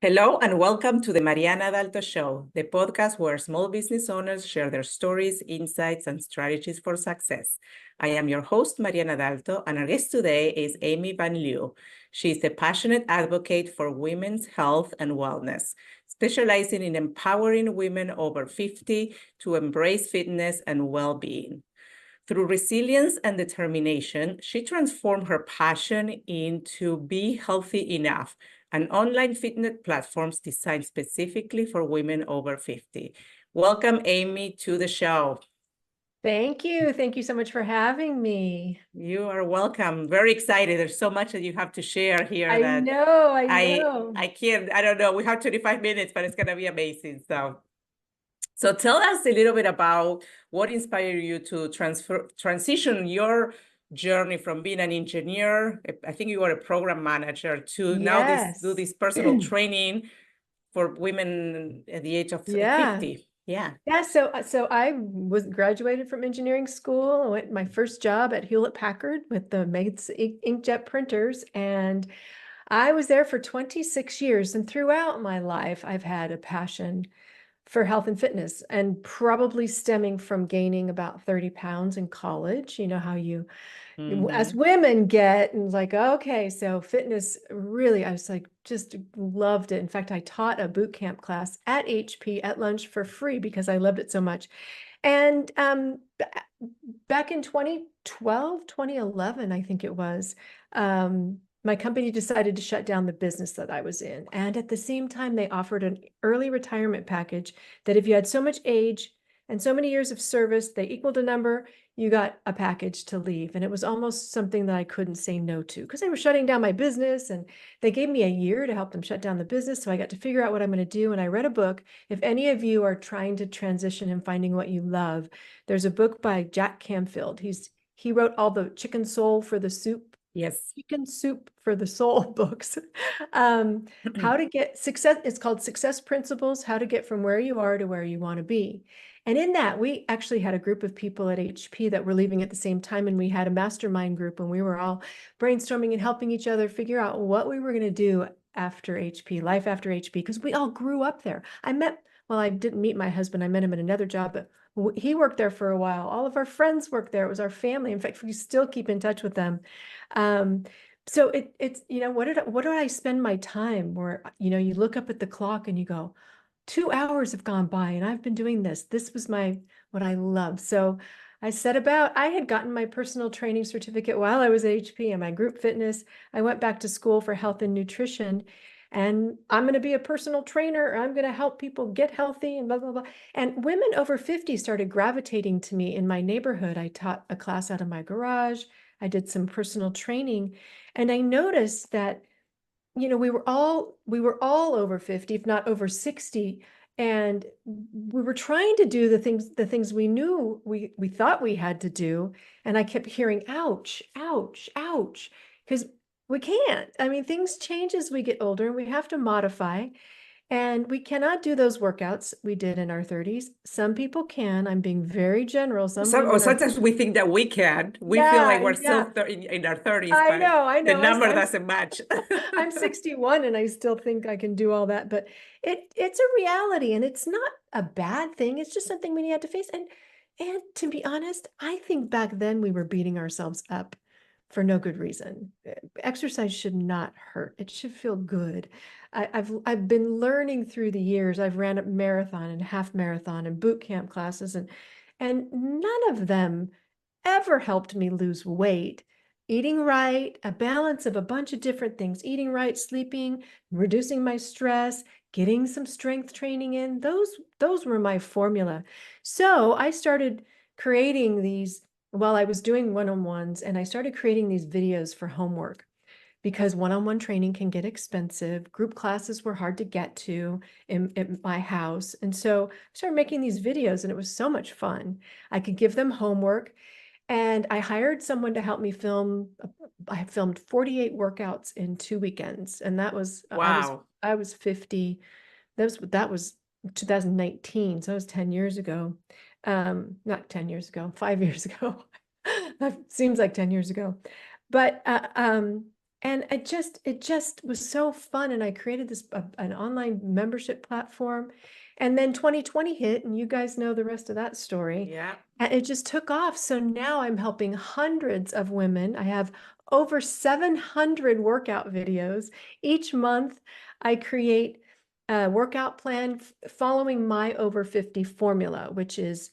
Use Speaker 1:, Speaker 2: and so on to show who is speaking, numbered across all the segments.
Speaker 1: Hello and welcome to the Mariana Dalto Show, the podcast where small business owners share their stories, insights, and strategies for success. I am your host, Mariana Dalto, and our guest today is Amy VanLiew. She is a passionate advocate for women's health and wellness, specializing in empowering women over 50 to embrace fitness and well-being. Through resilience and determination, she transformed her passion into Be Healthy Enough, an online fitness platform designed specifically for women over 50. Welcome, Amy, to the show.
Speaker 2: Thank you. Thank you so much for having me.
Speaker 1: You are welcome. Very excited. There's so much that you have to share here
Speaker 2: I
Speaker 1: that
Speaker 2: know.
Speaker 1: I can't, I don't know. We have 25 minutes, but it's going to be amazing. So tell us a little bit about what inspired you to transition your journey from being an engineer, I think you were a program manager, to now do this personal training for women at the age of 50.
Speaker 2: Yeah. So I was graduated from engineering school. I went my first job at Hewlett-Packard with the Meg's inkjet printers, and I was there for 26 years. And throughout my life, I've had a passion for health and fitness, and probably stemming from gaining about 30 pounds in college. You know how you, as women, get, and like, okay, so fitness really, I was like, just loved it. In fact, I taught a boot camp class at HP at lunch for free because I loved it so much. And back in 2012, 2011, I think it was, my company decided to shut down the business that I was in. And at the same time, they offered an early retirement package that if you had so much age and so many years of service, they equaled a number, you got a package to leave. And it was almost something that I couldn't say no to because they were shutting down my business, and they gave me a year to help them shut down the business. So I got to figure out what I'm going to do. And I read a book. If any of you are trying to transition and finding what you love, there's a book by Jack Canfield. He wrote all the Chicken Soul for the Soup.
Speaker 1: Yes.
Speaker 2: Chicken Soup for the Soul books. How to get success. It's called Success Principles, how to get from where you are to where you want to be. And in that, we actually had a group of people at HP that were leaving at the same time. And we had a mastermind group, and we were all brainstorming and helping each other figure out what we were going to do after HP, life after HP, because we all grew up there. I didn't meet my husband. I met him at another job, but he worked there for a while. All of our friends worked there. It was our family. In fact, we still keep in touch with them. So it's, what do I spend my time where, you look up at the clock and you go, 2 hours have gone by and I've been doing this. This was what I love. So I set about, I had gotten my personal training certificate while I was at HP and my group fitness. I went back to school for health and nutrition, and I'm going to be a personal trainer. I'm going to help people get healthy and blah, blah, blah. And women over 50 started gravitating to me in my neighborhood. I taught a class out of my garage. I did some personal training, and I noticed that, we were all over 50, if not over 60. And we were trying to do the things we knew we thought we had to do. And I kept hearing, ouch, ouch, ouch, because we can't. I mean, things change as we get older, and we have to modify. And we cannot do those workouts we did in our 30s. Some people can. I'm being very general.
Speaker 1: Sometimes we think that we can. We feel like we're still in our 30s,
Speaker 2: I
Speaker 1: but
Speaker 2: know.
Speaker 1: the number doesn't match.
Speaker 2: I'm 61 and I still think I can do all that, but it's a reality, and it's not a bad thing. It's just something we had to face. And to be honest, I think back then we were beating ourselves up for no good reason. Exercise should not hurt. It should feel good. I've been learning through the years. I've ran a marathon and half marathon and boot camp classes, and none of them ever helped me lose weight. Eating right, a balance of a bunch of different things, eating right, sleeping, reducing my stress, getting some strength training in, those were my formula. So I started creating these while I was doing one-on-ones, and I started creating these videos for homework because one-on-one training can get expensive. Group classes were hard to get to in my house. And so I started making these videos, and it was so much fun. I could give them homework, and I hired someone to help me film. I filmed 48 workouts in 2 weekends. And that was,
Speaker 1: wow.
Speaker 2: I was 50. That was 2019. So it was 10 years ago. Not 10 years ago, 5 years ago. That seems like 10 years ago. But And it just was so fun. And I created this, an online membership platform. And then 2020 hit, and you guys know the rest of that story.
Speaker 1: Yeah.
Speaker 2: And it just took off. So now I'm helping hundreds of women. I have over 700 workout videos. Each month, I create a workout plan following my over 50 formula, which is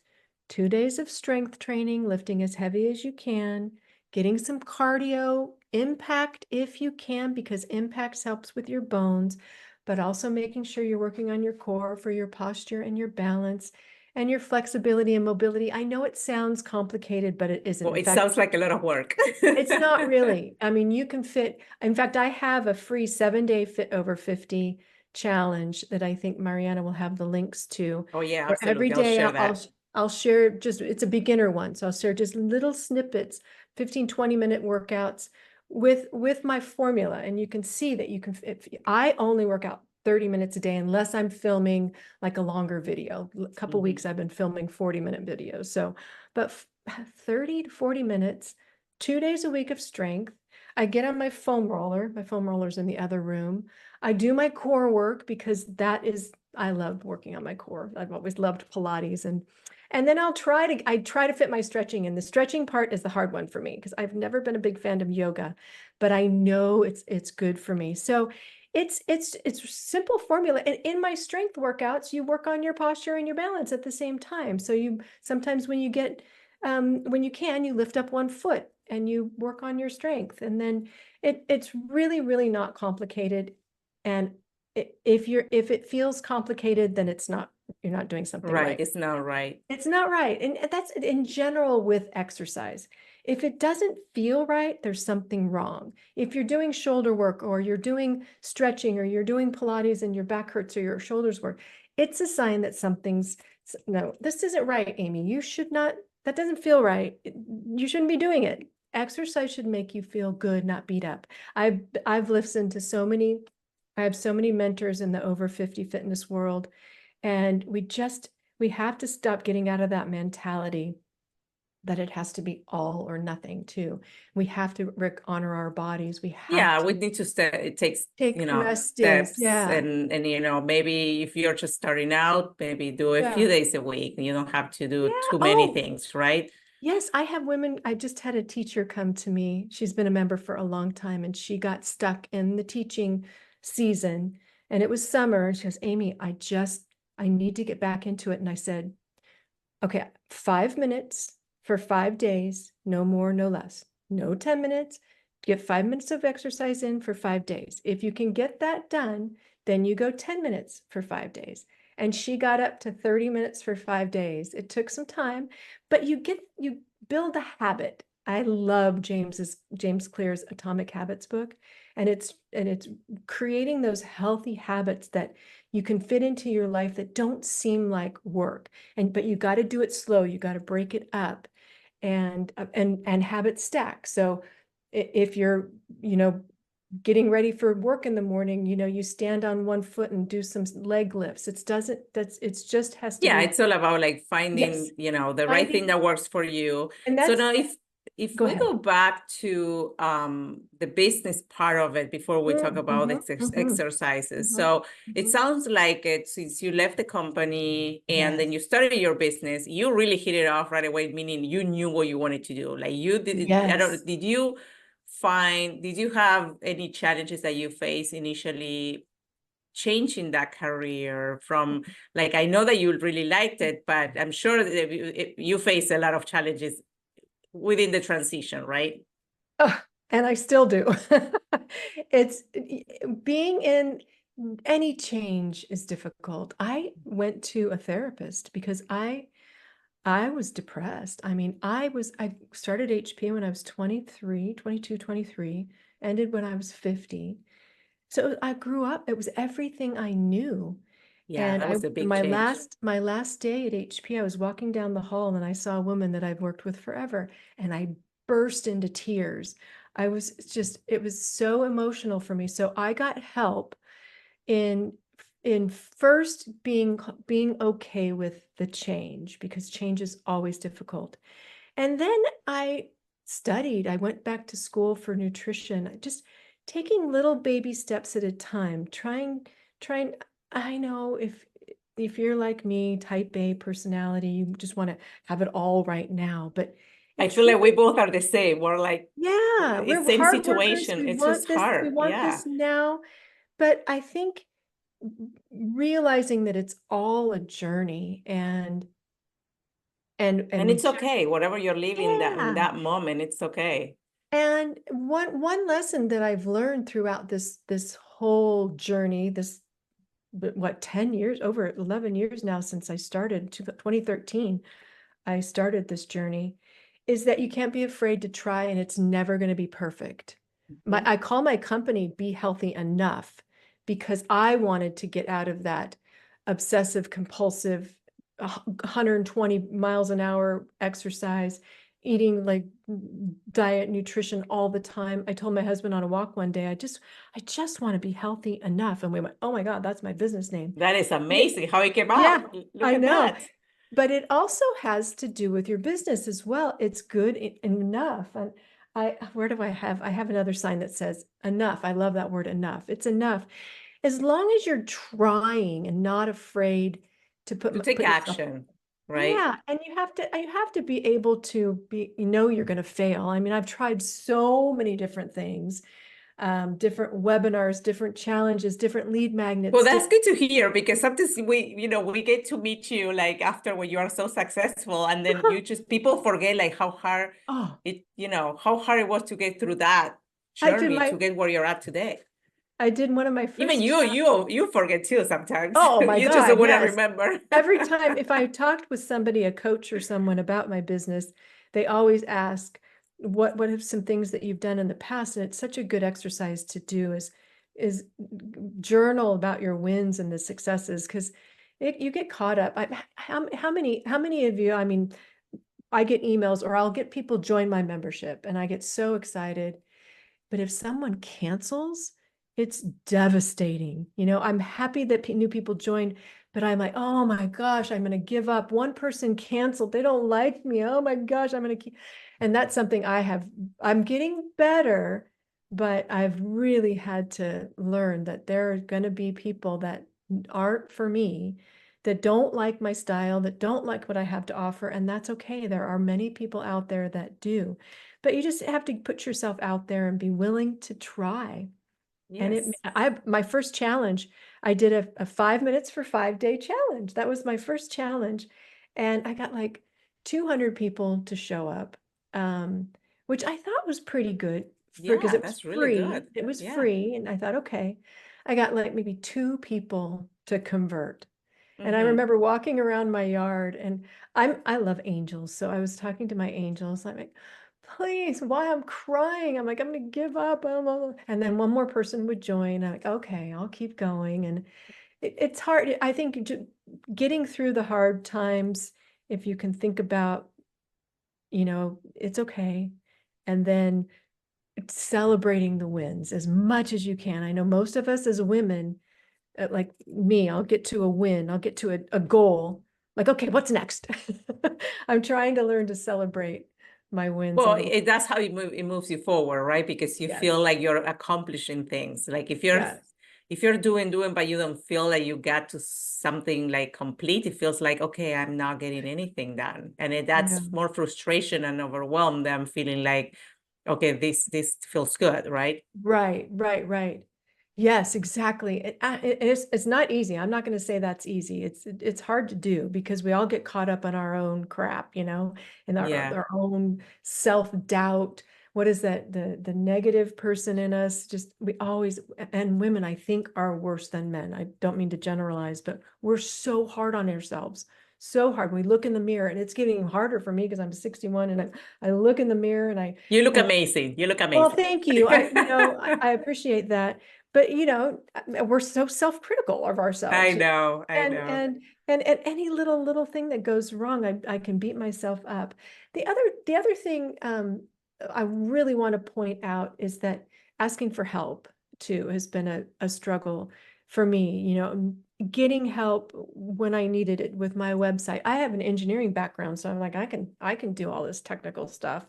Speaker 2: 2 days of strength training, lifting as heavy as you can, getting some cardio, impact if you can, because impact helps with your bones, but also making sure you're working on your core for your posture and your balance and your flexibility and mobility. I know it sounds complicated, but it isn't.
Speaker 1: Well,
Speaker 2: In
Speaker 1: it
Speaker 2: fact,
Speaker 1: sounds like a lot of work.
Speaker 2: it's not really. I mean, you can fit. In fact, I have a free 7-day Fit Over 50 challenge that I think Mariana will have the links to.
Speaker 1: Oh yeah,
Speaker 2: Where every
Speaker 1: absolutely. I'll
Speaker 2: day
Speaker 1: share that.
Speaker 2: I'll share just, it's a beginner one. So I'll share just little snippets, 15, 20-minute workouts with my formula. And you can see that you can, if I only work out 30 minutes a day, unless I'm filming like a longer video. A couple weeks I've been filming 40-minute videos. So, but 30 to 40 minutes, 2 days a week of strength. I get on my foam roller. My foam roller's in the other room. I do my core work because I love working on my core. I've always loved Pilates, and then I try to fit my stretching in. The stretching part is the hard one for me because I've never been a big fan of yoga, but I know it's good for me. So it's simple formula. And in my strength workouts, you work on your posture and your balance at the same time. So you sometimes when you can, you lift up one foot and you work on your strength. And then it's really, really not complicated. And if it feels complicated, then you're not doing something
Speaker 1: Right.
Speaker 2: right.
Speaker 1: It's not right.
Speaker 2: It's not right. And that's in general with exercise. If it doesn't feel right, there's something wrong. If you're doing shoulder work or you're doing stretching or you're doing Pilates and your back hurts or your shoulders work, it's a sign that no, this isn't right, Amy. You should not, that doesn't feel right. You shouldn't be doing it. Exercise should make you feel good, not beat up. I've listened to I have so many mentors in the over 50 fitness world, and we have to stop getting out of that mentality that it has to be all or nothing too. We have to honor our bodies. We have
Speaker 1: Yeah, we
Speaker 2: to
Speaker 1: need to step. It takes,
Speaker 2: take rest days.
Speaker 1: steps,
Speaker 2: Yeah.
Speaker 1: and maybe if you're just starting out, maybe do a
Speaker 2: Yeah.
Speaker 1: few days a week. You don't have to do
Speaker 2: Yeah.
Speaker 1: too many
Speaker 2: Oh,
Speaker 1: things, right?
Speaker 2: yes. I have women. I just had a teacher come to me. She's been a member for a long time, and she got stuck in the teaching season, and it was summer. She goes, Amy, I need to get back into it. And I said, okay, 5 minutes for 5 days, no more, no less. No 10 minutes. Get 5 minutes of exercise in for 5 days. If you can get that done, then you go 10 minutes for 5 days. And she got up to 30 minutes for 5 days. It took some time, but you build a habit. I love James Clear's Atomic Habits book. And it's creating those healthy habits that you can fit into your life that don't seem like work. But you got to do it slow. You got to break it up and habit stack. So if you're, getting ready for work in the morning, you stand on one foot and do some leg lifts. It's just has to
Speaker 1: Yeah,
Speaker 2: be,
Speaker 1: it's all about like finding,
Speaker 2: yes,
Speaker 1: the right thing
Speaker 2: finding,
Speaker 1: that works for you.
Speaker 2: and
Speaker 1: So now if
Speaker 2: go
Speaker 1: we
Speaker 2: ahead.
Speaker 1: go back to the business part of it before we talk about exercises. So it sounds like since you left the company and then
Speaker 2: Yes.
Speaker 1: you started your business, you really hit it off right away, meaning you knew what you wanted to do. Like you did,
Speaker 2: Yes.
Speaker 1: did you have any challenges that you faced initially changing that career from, like, I know that you really liked it, but I'm sure that you faced a lot of challenges within the transition, right?
Speaker 2: Oh, and I still do. It's being in any change is difficult. I went to a therapist because I was depressed. I mean, I started HP when I was 23, 22, 23, ended when I was 50. So I grew up, it was everything I knew.
Speaker 1: Yeah,
Speaker 2: And
Speaker 1: that was a big change.
Speaker 2: my last day at HP, I was walking down the hall and I saw a woman that I've worked with forever, and I burst into tears. It was so emotional for me. So I got help in first being okay with the change, because change is always difficult. And then I went back to school for nutrition. Just taking little baby steps at a time, trying, I know if you're like me, type A personality, you just want to have it all right now, but
Speaker 1: I
Speaker 2: it's
Speaker 1: feel like we
Speaker 2: really,
Speaker 1: both are the same. We're like,
Speaker 2: yeah,
Speaker 1: it's
Speaker 2: we're
Speaker 1: same
Speaker 2: hard workers.
Speaker 1: situation.
Speaker 2: We
Speaker 1: It's
Speaker 2: want
Speaker 1: just
Speaker 2: this, we
Speaker 1: hard.
Speaker 2: want
Speaker 1: Yeah.
Speaker 2: this now. But I think realizing that it's all a journey
Speaker 1: And
Speaker 2: and
Speaker 1: it's okay. Whatever you're living that in
Speaker 2: yeah.
Speaker 1: that moment, it's okay.
Speaker 2: And one lesson that I've learned throughout this whole journey, this what 10 years, over 11 years now since I started, 2013, I started this journey, is that you can't be afraid to try, and it's never going to be perfect.
Speaker 1: Mhm.
Speaker 2: I call my company Be Healthy Enough because I wanted to get out of that obsessive compulsive 120 miles an hour exercise, eating like diet nutrition all the time. I told my husband on a walk one day, I just want to be healthy enough. And we went, oh my God, that's my business name.
Speaker 1: That is amazing how it came
Speaker 2: Yeah,
Speaker 1: out. Look
Speaker 2: I
Speaker 1: at
Speaker 2: know.
Speaker 1: that.
Speaker 2: But it also has to do with your business as well. It's good enough. And where do I have? I have another sign that says enough. I love that word enough. It's enough. As long as you're trying and not afraid to
Speaker 1: To take
Speaker 2: put yourself,
Speaker 1: action, right?
Speaker 2: yeah. And you have to be able to be, you're going to fail. I mean, I've tried so many different things, different webinars, different challenges, different lead
Speaker 1: Well,
Speaker 2: magnets,
Speaker 1: that's good to hear because sometimes we get to meet you like after when you are so successful and then you just people forget like how hard
Speaker 2: oh,
Speaker 1: how hard it was to get through that
Speaker 2: I did
Speaker 1: journey to
Speaker 2: my,
Speaker 1: get where you're at today.
Speaker 2: I did one of my
Speaker 1: Even
Speaker 2: first
Speaker 1: you forget too sometimes.
Speaker 2: Oh my
Speaker 1: You just
Speaker 2: God,
Speaker 1: don't want to
Speaker 2: yes.
Speaker 1: remember.
Speaker 2: Every time if I talked with somebody, a coach or someone about my business, they always ask, what are some things that you've done in the past? And it's such a good exercise to do is journal about your wins and the successes because you get caught up. How many of you, I mean, I get emails or I'll get people join my membership and I get so excited. But if someone cancels, it's devastating. I'm happy that new people joined, but I'm like, oh my gosh, I'm going to give up. One person canceled. They don't like me. Oh my gosh, I'm going to keep. And that's something I'm getting better, but I've really had to learn that there are going to be people that aren't for me, that don't like my style, that don't like what I have to offer. And that's okay. There are many people out there that do. But you just have to put yourself out there and be willing to try. And
Speaker 1: Yes.
Speaker 2: my first challenge, I did a 5 minutes for 5 day challenge. That was my first challenge. And I got like 200 people to show up, um, which I thought was pretty good because
Speaker 1: Yeah,
Speaker 2: it was
Speaker 1: that's really
Speaker 2: free.
Speaker 1: good.
Speaker 2: It was
Speaker 1: Yeah.
Speaker 2: free. And I thought, okay, I got like maybe 2 people to convert. And I
Speaker 1: Mm-hmm.
Speaker 2: remember walking around my yard and I love angels. So I was talking to my angels. I'm like, please, why I'm crying. I'm like, I'm gonna give up. And then one more person would join. I'm like, okay, I'll keep going. And it's hard. I think getting through the hard times, if you can think about, it's okay. And then celebrating the wins as much as you can. I know most of us as women, like me, I'll get to a win, I'll get to a goal. Like, okay, what's next? I'm trying to learn to celebrate my wins a
Speaker 1: Well,
Speaker 2: little.
Speaker 1: that's how it moves you forward, right? Because you feel
Speaker 2: Yes.
Speaker 1: like you're accomplishing things. Like
Speaker 2: Yes.
Speaker 1: if you're doing, but you don't feel like you got to something like complete, it feels like, okay, I'm not getting anything done. And
Speaker 2: I know.
Speaker 1: that's more frustration and overwhelm than feeling like, okay, this feels good, right?
Speaker 2: Right, right, right. Yes, exactly. It's not easy. I'm not going to say that's easy. It's hard to do because we all get caught up on our own crap, and
Speaker 1: Yeah.
Speaker 2: our own self-doubt. What is that? The negative person in us, just we always, and women, I think, are worse than men. I don't mean to generalize, but we're so hard on ourselves. So hard. We look in the mirror, and it's getting harder for me because I'm 61 and I look in the mirror and I
Speaker 1: You look
Speaker 2: and
Speaker 1: amazing. You look
Speaker 2: well,
Speaker 1: amazing.
Speaker 2: thank you. I appreciate that. But we're so self-critical of
Speaker 1: I
Speaker 2: ourselves.
Speaker 1: know, I
Speaker 2: And
Speaker 1: know.
Speaker 2: and any little thing that goes wrong, I can beat myself up. The other thing I really want to point out is that asking for help too has been a struggle for me, getting help when I needed it with my website. I have an engineering background, so I'm like, I can do all this technical stuff.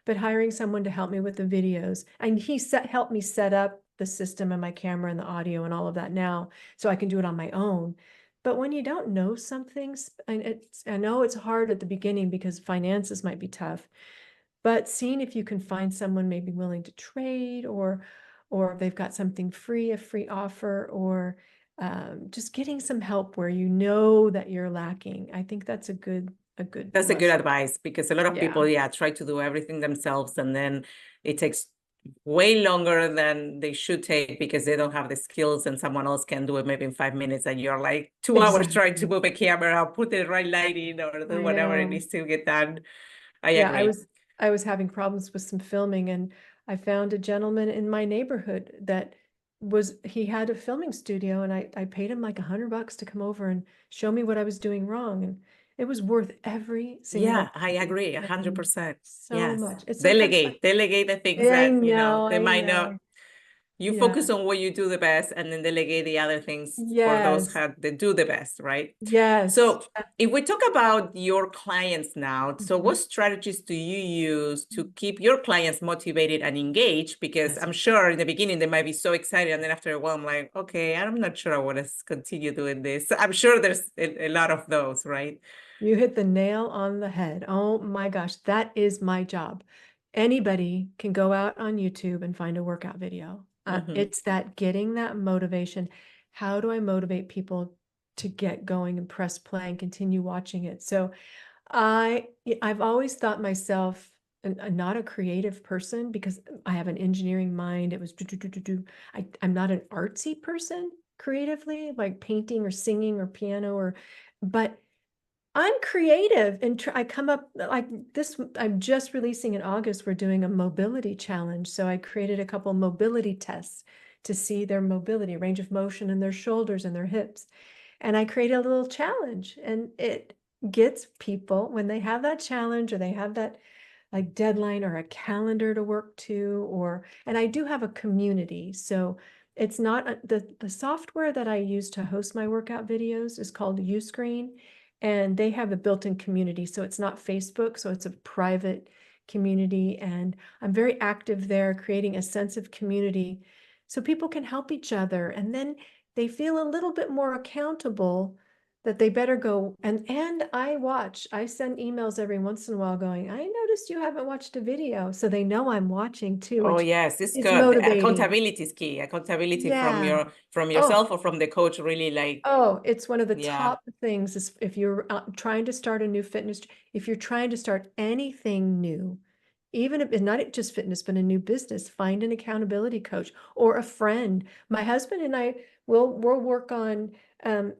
Speaker 2: but hiring someone to help me with the videos. And he helped me set up the system and my camera and the audio and all of that now, so I can do it on my own. But when you don't know some things, and I know it's hard at the beginning because finances might be tough, but seeing if you can find someone maybe willing to trade, or they've got something free, a free offer, or just getting some help where you know that you're lacking. I think that's a good
Speaker 1: That's a good
Speaker 2: lesson.
Speaker 1: advice, because a lot of people, try to do everything themselves, and then it takes way longer than they should take because they don't have the skills, and someone else can do it maybe in 5 minutes, and you're like 2 hours trying to
Speaker 2: Exactly.
Speaker 1: move a camera, put the right lighting, or do
Speaker 2: I
Speaker 1: whatever it
Speaker 2: know.
Speaker 1: needs to get done. I
Speaker 2: Yeah,
Speaker 1: agree.
Speaker 2: I was having problems with some filming, and I found a gentleman in my neighborhood that he had a filming studio, and I paid him like $100 to come over and show me what I was doing wrong. And it was worth every
Speaker 1: Yeah,
Speaker 2: single
Speaker 1: I
Speaker 2: penny.
Speaker 1: agree,
Speaker 2: I mean,
Speaker 1: 100%.
Speaker 2: so
Speaker 1: Yes.
Speaker 2: much. It's sometimes like,
Speaker 1: Delegate the things
Speaker 2: I
Speaker 1: that,
Speaker 2: know,
Speaker 1: they
Speaker 2: I
Speaker 1: might not.
Speaker 2: know.
Speaker 1: You
Speaker 2: Yeah.
Speaker 1: focus on what you do the best, and then delegate the other things for those
Speaker 2: Yes.
Speaker 1: that do the best, right?
Speaker 2: Yes.
Speaker 1: So if we talk about your clients now, so
Speaker 2: Mhm.
Speaker 1: what strategies do you use to keep your clients motivated and engaged? Because
Speaker 2: Yes.
Speaker 1: I'm sure in the beginning they might be so excited, and then after a while I'm like, okay, I'm not sure I want to continue doing this. I'm sure there's a lot of those, right?
Speaker 2: You hit the nail on the head. Oh my gosh, that is my job. Anybody can go out on YouTube and find a workout video.
Speaker 1: Mm-hmm.
Speaker 2: It's that getting that motivation. How do I motivate people to get going and press play and continue watching it? So I've always thought myself not a creative person because I have an engineering mind. It was do, do, do, do, do. I'm not an artsy person creatively, like painting or singing or piano, but I'm creative, and I come up like this. I'm just releasing in August. We're doing a mobility challenge. So I created a couple mobility tests to see their mobility, range of motion in their shoulders and their hips. And I created a little challenge, and it gets people when they have that challenge, or they have that like deadline or a calendar to work to, and I do have a community. So it's not the software that I use to host my workout videos is called Uscreen, and they have a built-in community. So it's not Facebook, so it's a private community, and I'm very active there, creating a sense of community so people can help each other, and then they feel a little bit more accountable that they better go. And I send emails every once in a while going, I noticed you haven't watched a video. So they know I'm watching too,
Speaker 1: Oh
Speaker 2: which
Speaker 1: yes, it's
Speaker 2: is
Speaker 1: good.
Speaker 2: motivating.
Speaker 1: Accountability is key. Accountability from
Speaker 2: Yeah. Oh,
Speaker 1: yourself or from the coach, really, like,
Speaker 2: it's one of the
Speaker 1: yeah.
Speaker 2: top things is if you're trying to start a new fitness, if you're trying to start anything new, even if it's not just fitness, but a new business, find an accountability coach or a friend. My husband and I we'll work on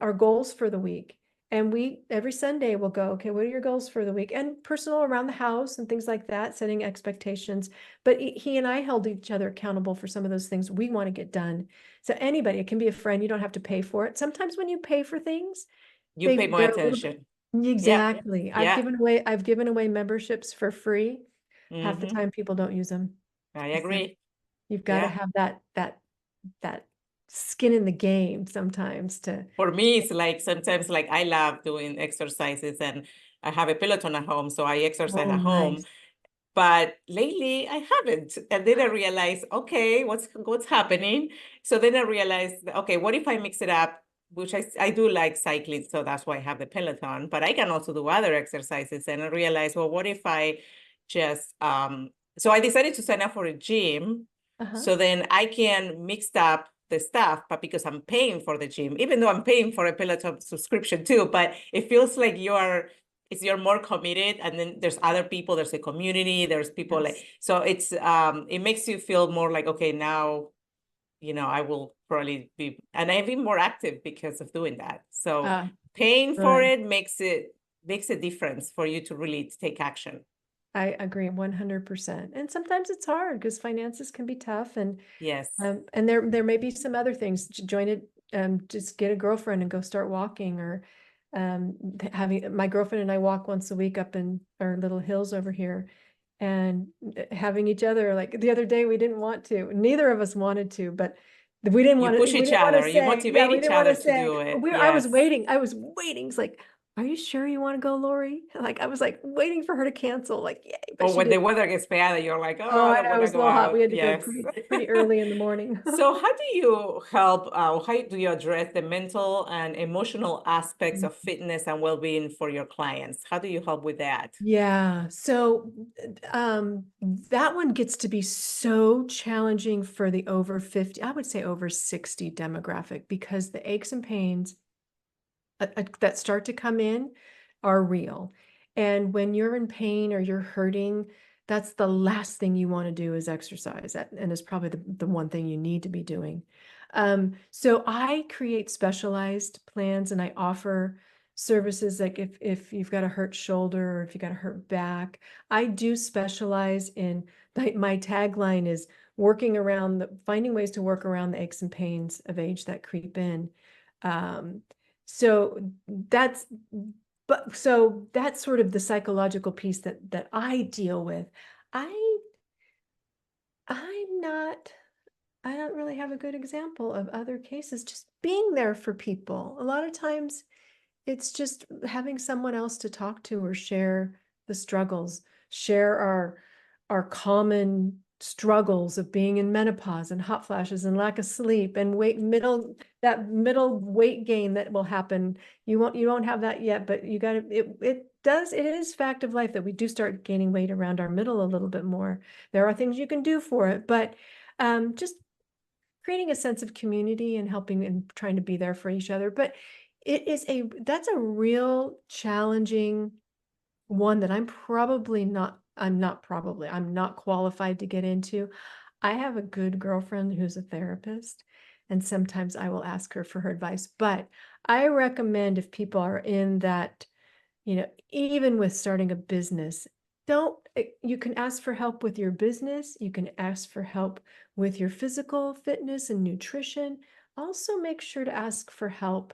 Speaker 2: our goals for the week. And we every Sunday we'll go, okay, what are your goals for the week? And personal around the house and things like that, setting expectations. But he and I held each other accountable for some of those things we want to get done. So anybody, it can be a friend, you don't have to pay for it. Sometimes when you pay for things,
Speaker 1: You pay more
Speaker 2: they're a little bit.
Speaker 1: attention. Yeah,
Speaker 2: Exactly.
Speaker 1: yeah.
Speaker 2: I've given away memberships for free. Half the
Speaker 1: Mm-hmm.
Speaker 2: time people don't use them.
Speaker 1: I
Speaker 2: So
Speaker 1: agree.
Speaker 2: you've got to
Speaker 1: Yeah.
Speaker 2: have that skin in the game sometimes to.
Speaker 1: For me, it's like sometimes, like, I love doing exercises, and I have a Peloton at home, so I exercise
Speaker 2: Oh,
Speaker 1: at home.
Speaker 2: nice.
Speaker 1: But lately I haven't. And then I realized, okay, what's happening? So then I realized, okay, what if I mix it up? Which I do like cycling, so that's why I have the Peloton, but I can also do other exercises. And I realized, well, what if I just so I decided to sign up for a gym,
Speaker 2: Uh-huh.
Speaker 1: so then I can mix up the stuff, but because I'm paying for the gym, even though I'm paying for a Peloton subscription too, but it feels like you're more committed, and then there's other people, there's a community, there's people, like,
Speaker 2: Yes.
Speaker 1: so it makes you feel more like, okay, now I will probably be, and I've been more active because of doing that. So
Speaker 2: Uh,
Speaker 1: paying for
Speaker 2: Good.
Speaker 1: it makes a difference for you to really take action.
Speaker 2: I agree 100%. And sometimes it's hard because finances can be tough,
Speaker 1: Yes.
Speaker 2: and there may be some other things. Join it, just get a girlfriend and go start walking, or having my girlfriend and I walk once a week up in our little hills over here, and having each other. Like the other day, we didn't want to. Neither of us wanted to, but we didn't
Speaker 1: You
Speaker 2: want to.
Speaker 1: push
Speaker 2: We
Speaker 1: each
Speaker 2: didn't want to
Speaker 1: other, you
Speaker 2: say. Yeah,
Speaker 1: motivate
Speaker 2: we
Speaker 1: each
Speaker 2: didn't want
Speaker 1: other
Speaker 2: to
Speaker 1: to
Speaker 2: say.
Speaker 1: do it.
Speaker 2: I was
Speaker 1: Yes.
Speaker 2: waiting. I was waiting. It's like, are you sure you want to go, Lori? Like, I was like waiting for her to cancel, like, yay, but
Speaker 1: Or
Speaker 2: she
Speaker 1: when the
Speaker 2: didn't.
Speaker 1: weather gets bad, you're like, oh,
Speaker 2: Oh,
Speaker 1: I
Speaker 2: I
Speaker 1: don't
Speaker 2: know, it
Speaker 1: want to
Speaker 2: was a
Speaker 1: go
Speaker 2: little hot. We
Speaker 1: out.
Speaker 2: had to go
Speaker 1: Yes.
Speaker 2: pretty early in the morning.
Speaker 1: So how do you help, how do you address the mental and emotional aspects of fitness and well-being for your clients? How do you help with that?
Speaker 2: Yeah. So that one gets to be so challenging for the over 50, I would say over 60 demographic, because the aches and pains that start to come in are real. And when you're in pain or you're hurting, that's the last thing you want to do is exercise. And it's probably the one thing you need to be doing. So I create specialized plans and I offer services like if you've got a hurt shoulder or if you got a hurt back. I do specialize in, my tagline is finding ways to work around the aches and pains of age that creep in. Um, so that's so that's sort of the psychological piece that I deal with. I I'm not I don't really have a good example of other cases just being there for people. A lot of times it's just having someone else to talk to or share the struggles, share our common struggles of being in menopause and hot flashes and lack of sleep and middle weight gain that will happen. You won't have that yet, but it is fact of life that we do start gaining weight around our middle a little bit more. There are things you can do for it, but just creating a sense of community and helping and trying to be there for each other. But that's a real challenging one that I'm not qualified to get into. I have a good girlfriend who's a therapist, and sometimes I will ask her for her advice. But I recommend, if people are in that, even with starting a business, you can ask for help with your business. You can ask for help with your physical fitness and nutrition. Also, make sure to ask for help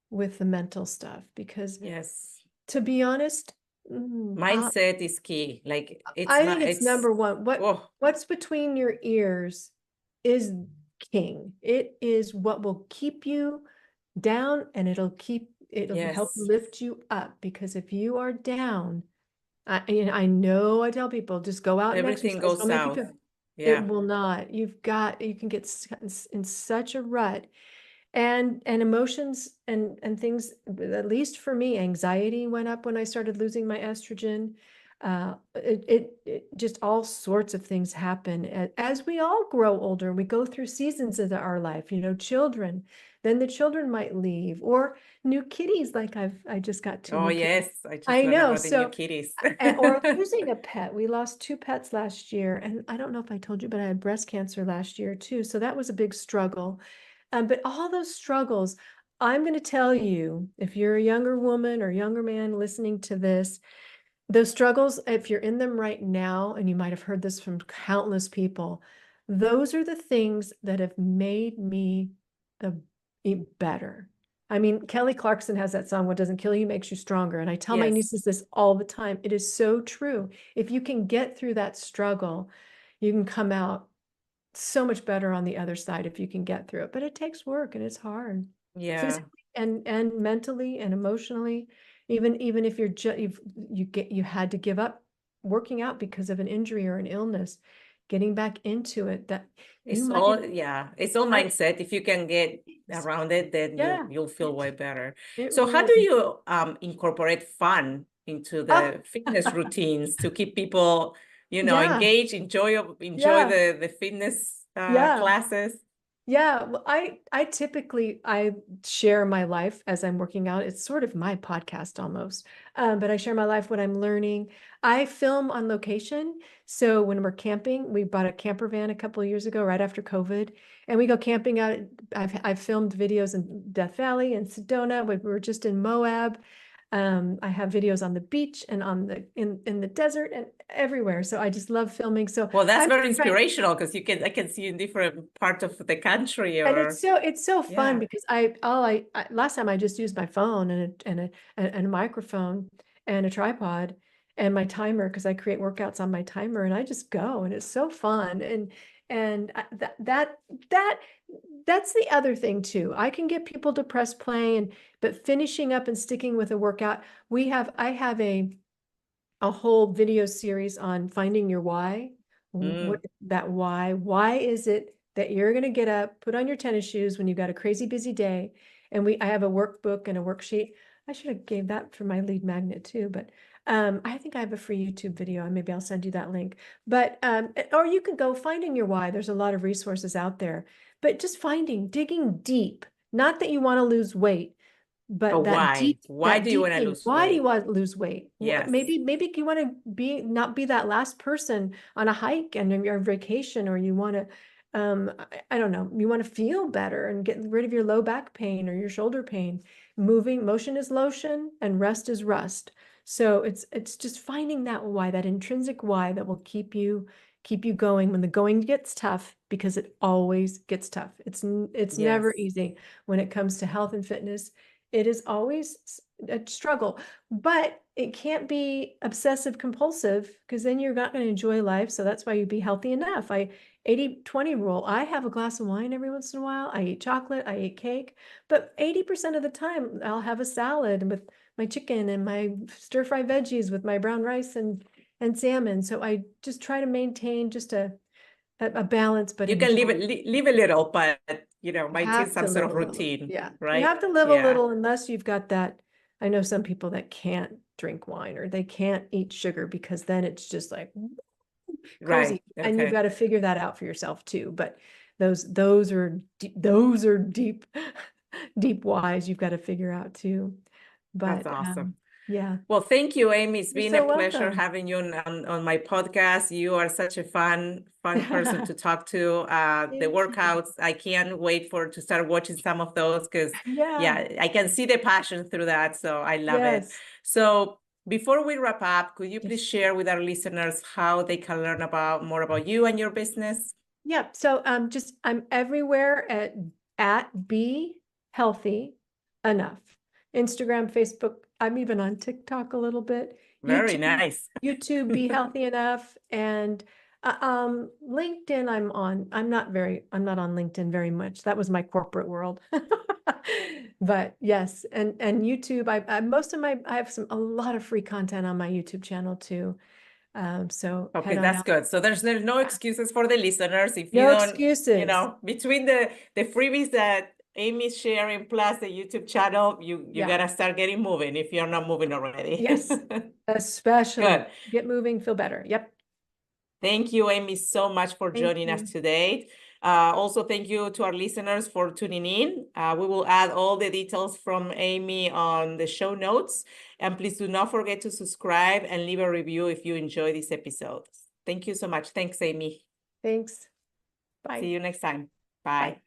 Speaker 2: with the mental stuff, because
Speaker 1: Yes.
Speaker 2: to be honest,
Speaker 1: Mindset is key. Like
Speaker 2: I think it's
Speaker 1: it's,
Speaker 2: number one.
Speaker 1: oh,
Speaker 2: What's between your ears is king. It is what will keep you down, and it'll help
Speaker 1: yes.
Speaker 2: lift you up, because if you are down, I know I tell people just go out and
Speaker 1: Everything
Speaker 2: exercise.
Speaker 1: goes
Speaker 2: So many
Speaker 1: south.
Speaker 2: people, it
Speaker 1: Yeah.
Speaker 2: will not. You can get in such a rut, and emotions and things, at least for me, anxiety went up when I started losing my estrogen. It just, all sorts of things happen as we all grow older. We go through seasons of our life, children, then the children might leave, or new kitties. Like I just got two
Speaker 1: Oh,
Speaker 2: new kitties.
Speaker 1: yes. I just
Speaker 2: I
Speaker 1: learned
Speaker 2: know.
Speaker 1: about the new
Speaker 2: So,
Speaker 1: kitties.
Speaker 2: or losing a pet. We lost two pets last year. And I don't know if I told you, but I had breast cancer last year too. So that was a big struggle. But all those struggles, I'm going to tell you, if you're a younger woman or younger man listening to this, those struggles, if you're in them right now, and you might have heard this from countless people, those are the things that have made me the better. I mean, Kelly Clarkson has that song, "What doesn't kill you makes you stronger." And I tell my
Speaker 1: Yes.
Speaker 2: nieces this all the time. It is so true. If you can get through that struggle, you can come out so much better on the other side if you can get through it. But it takes work and it's hard,
Speaker 1: Yeah.
Speaker 2: physically and mentally and emotionally. Even if you had to give up working out because of an injury or an illness, getting back into it, that you
Speaker 1: It's
Speaker 2: might
Speaker 1: all, yeah, it's all
Speaker 2: might
Speaker 1: mindset. If you can get around it, then
Speaker 2: yeah,
Speaker 1: you'll feel way better.
Speaker 2: it
Speaker 1: So how do
Speaker 2: really.
Speaker 1: you incorporate fun into
Speaker 2: Ah,
Speaker 1: the fitness routines to keep people,
Speaker 2: yeah,
Speaker 1: engaged, enjoy
Speaker 2: yeah,
Speaker 1: the fitness
Speaker 2: yeah.
Speaker 1: classes?
Speaker 2: Yeah, well, I typically I share my life as I'm working out. It's sort of my podcast almost. But I share my life, what I'm learning. I film on location. So when we're camping, we bought a camper van a couple of years ago, right after COVID, and we go camping out. I've filmed videos in Death Valley and Sedona. We were just in Moab. I have videos on the beach and in the desert and everywhere. So I just love filming. So
Speaker 1: Well, that's
Speaker 2: I'm
Speaker 1: very
Speaker 2: just trying.
Speaker 1: inspirational because I can see in different parts of the country
Speaker 2: And
Speaker 1: or
Speaker 2: it's so fun,
Speaker 1: yeah.
Speaker 2: because last time I just used my phone and a microphone and a tripod and my timer, because I create workouts on my timer, and I just go, and it's so fun. And that's the other thing too. I can get people to press play, but finishing up and sticking with a workout. I have a whole video series on finding your why. What that why is it that you're going to get up, put on your tennis shoes when you've got a crazy busy day? And I have a workbook and a worksheet. I should have gave that for my lead magnet too, but I think I have a free YouTube video, and maybe I'll send you that link. But or you can go finding your why. There's a lot of resources out there, but just digging deep. Not that you want to lose weight, but
Speaker 1: why do you want to lose
Speaker 2: why do you
Speaker 1: weight?
Speaker 2: want to lose weight?
Speaker 1: Yes.
Speaker 2: Maybe you want to not be that last person on a hike and you're on vacation, or you want to I don't know, you want to feel better and get rid of your low back pain or your shoulder pain. Motion is lotion and rest is rust. So it's just finding that why, that intrinsic why that will keep you going when the going gets tough, because it always gets tough. It's never easy when it comes to health and fitness. It is always a struggle, but it can't be obsessive compulsive, because then you're not going to enjoy life. So that's why you be healthy enough. 80-20 rule. I have a glass of wine every once in a while. I eat chocolate, I eat cake, but 80% of the time I'll have a salad with my chicken and my stir fry veggies with my brown rice and salmon. So I just try to maintain just a balance, but
Speaker 1: you can live a little, but maintain some sort of routine.
Speaker 2: Yeah,
Speaker 1: right?
Speaker 2: You have to live a little, unless you've got that. I know some people that can't drink wine or they can't eat sugar, because then it's just like crazy.
Speaker 1: Right.
Speaker 2: And you've got to figure that out for yourself too. But those are deep deep whys you've got to figure out too. But
Speaker 1: that's awesome.
Speaker 2: Yeah.
Speaker 1: Well, thank you, Amy. It's been
Speaker 2: so
Speaker 1: a pleasure
Speaker 2: welcome.
Speaker 1: having you on my podcast. You are such a fun person to talk to. The workouts, I can't wait to start watching some of those, because I can see the passion through that. So I love it. So before we wrap up, could you please share with our listeners how they can learn more about you and your business?
Speaker 2: Yeah. So I'm everywhere at Be Healthy Enough. Instagram, Facebook. I'm even on TikTok a little bit.
Speaker 1: Very nice.
Speaker 2: YouTube, Be Healthy Enough, and LinkedIn. I'm not on LinkedIn very much. That was my corporate world. But yes, and YouTube. I have a lot of free content on my YouTube channel too. So
Speaker 1: okay, that's good. So there's no excuses for the listeners. If you
Speaker 2: no
Speaker 1: don't,
Speaker 2: excuses.
Speaker 1: Between the freebies that Amy's sharing plus the YouTube channel, you gotta start getting moving if you're not moving already.
Speaker 2: Yes, especially
Speaker 1: good.
Speaker 2: Get moving, feel better. Yep.
Speaker 1: Thank you, Amy, so much for joining us today. Also, thank you to our listeners for tuning in. We will add all the details from Amy on the show notes. And please do not forget to subscribe and leave a review if you enjoy this episode. Thank you so much. Thanks, Amy.
Speaker 2: Thanks. Bye.
Speaker 1: See you next time. Bye.